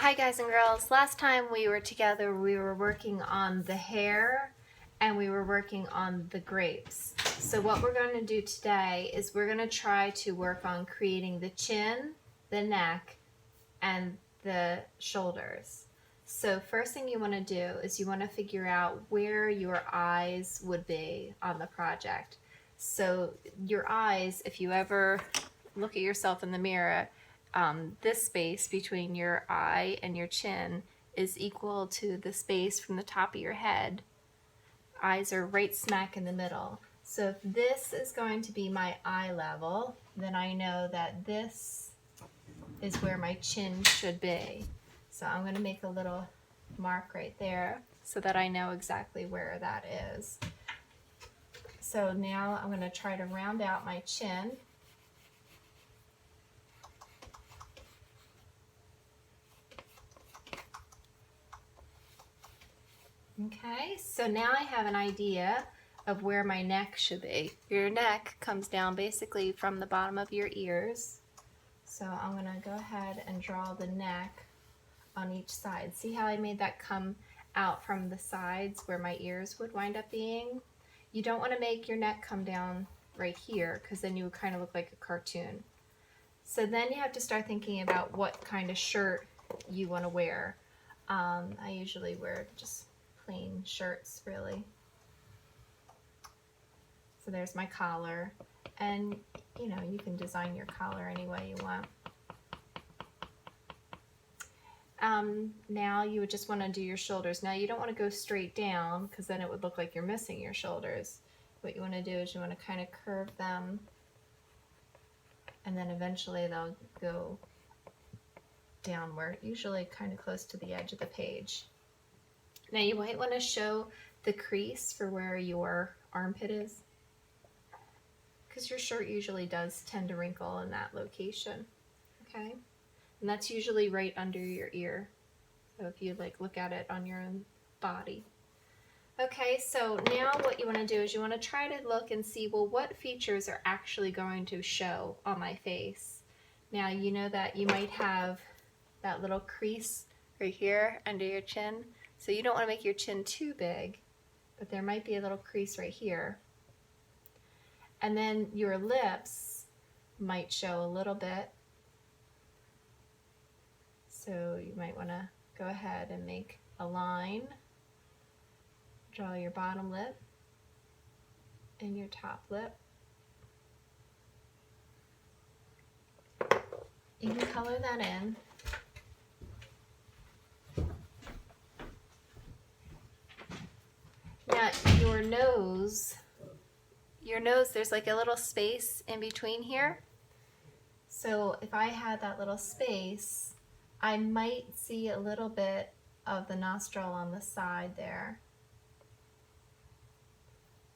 Hi guys and girls. Last time we were together we were working on the hair and we were working on the grapes. So what we're going to do today is we're going to try to work on creating the chin, the neck, and the shoulders. So first thing you want to do is you want to figure out where your eyes would be on the project. So your eyes, if you ever look at yourself in the mirror, this space between your eye and your chin is equal to the space from the top of your head. Eyes are right smack in the middle. So if this is going to be my eye level, then I know that this is where my chin should be. So I'm going to make a little mark right there so that I know exactly where that is. So now I'm going to try to round out my chin. Okay, so now I have an idea of where my neck should be. Your neck comes down basically from the bottom of your ears. So I'm going to go ahead and draw the neck on each side. See how I made that come out from the sides where my ears would wind up being? You don't want to make your neck come down right here because then you would kind of look like a cartoon. So then you have to start thinking about what kind of shirt you want to wear. I usually wear just plain shirts, really. So there's my collar, and you know, you can design your collar any way you want. Now you would just want to do your shoulders. Now you don't want to go straight down because then it would look like you're missing your shoulders. What you want to do is you want to kind of curve them, and then eventually they'll go downward, usually kind of close to the edge of the page. Now you might want to show the crease for where your armpit is, because your shirt usually does tend to wrinkle in that location. Okay, and that's usually right under your ear. So if you like look at it on your own body. Okay, so now what you want to do is you want to try to look and see, well, what features are actually going to show on my face. Now you know that you might have that little crease right here under your chin. So you don't want to make your chin too big, but there might be a little crease right here. And then your lips might show a little bit. So you might want to go ahead and make a line. Draw your bottom lip and your top lip. You can color that in. Now your nose, there's like a little space in between here. So if I had that little space, I might see a little bit of the nostril on the side there.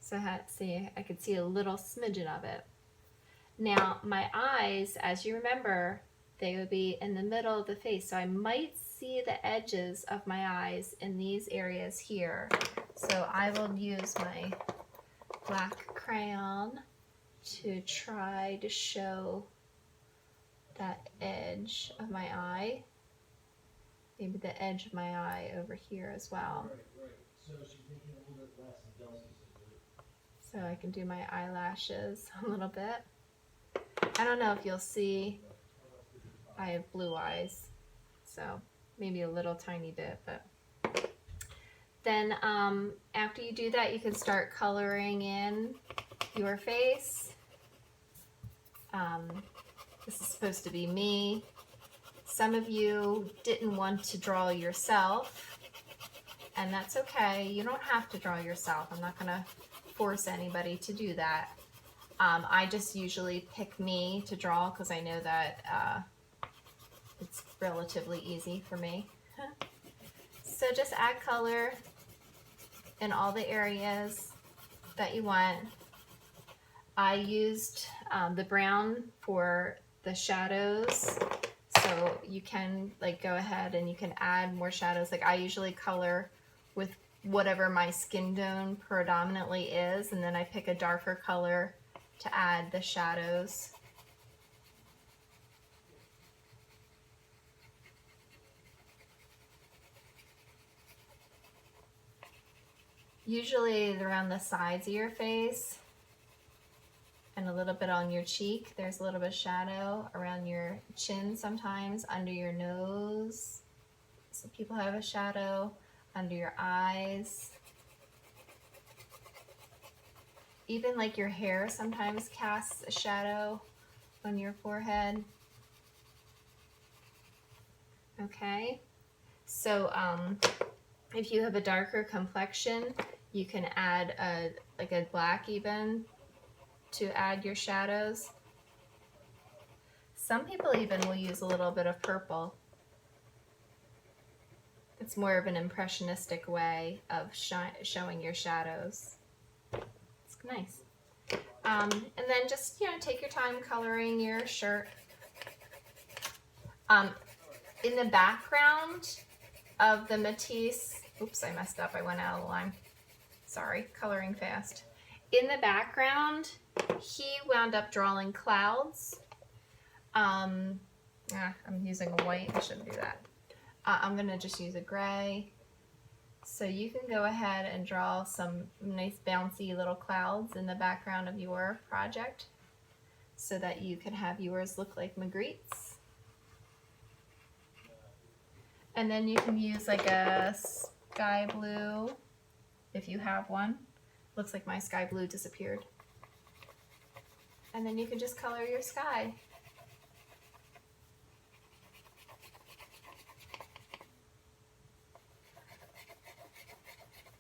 So I could see a little smidgen of it. Now my eyes, as you remember, they would be in the middle of the face. So I might see the edges of my eyes in these areas here. So I will use my black crayon to try to show that edge of my eye. Maybe the edge of my eye over here as well. Right. So she's making a little bit less than Delsey said. So I can do my eyelashes a little bit. I don't know if you'll see, I have blue eyes, so maybe a little tiny bit, but then after you do that, you can start coloring in your face. This is supposed to be me. Some of you didn't want to draw yourself, and that's okay. You don't have to draw yourself. I'm not gonna force anybody to do that. I just usually pick me to draw because I know that it's relatively easy for me. So just add color in all the areas that you want. I used the brown for the shadows, so you can like go ahead and you can add more shadows. Like I usually color with whatever my skin tone predominantly is, and then I pick a darker color to add the shadows. Usually around the sides of your face and a little bit on your cheek. There's a little bit of shadow around your chin sometimes, under your nose. Some people have a shadow under your eyes. Even like your hair sometimes casts a shadow on your forehead. Okay, so if you have a darker complexion, you can add like a black even to add your shadows. Some people even will use a little bit of purple. It's more of an impressionistic way of showing your shadows. It's nice. And then just, take your time coloring your shirt. In the background of the Matisse, oops, I messed up, I went out of the line. Sorry, coloring fast. In the background, he wound up drawing clouds. I'm using a white, I shouldn't do that. I'm gonna just use a gray. So you can go ahead and draw some nice bouncy little clouds in the background of your project so that you can have yours look like Magritte's. And then you can use like a sky blue if you have one. Looks like my sky blue disappeared. And then you can just color your sky.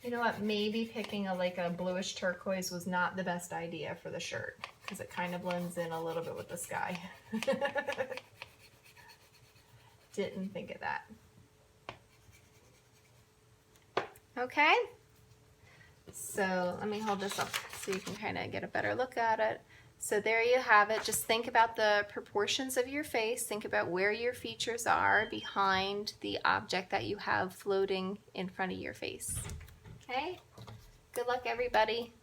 You know what, maybe picking like a bluish turquoise was not the best idea for the shirt because it kind of blends in a little bit with the sky. Didn't think of that. Okay, so let me hold this up so you can kind of get a better look at it. So there you have it. Just think about the proportions of your face. Think about where your features are behind the object that you have floating in front of your face. Okay, good luck everybody.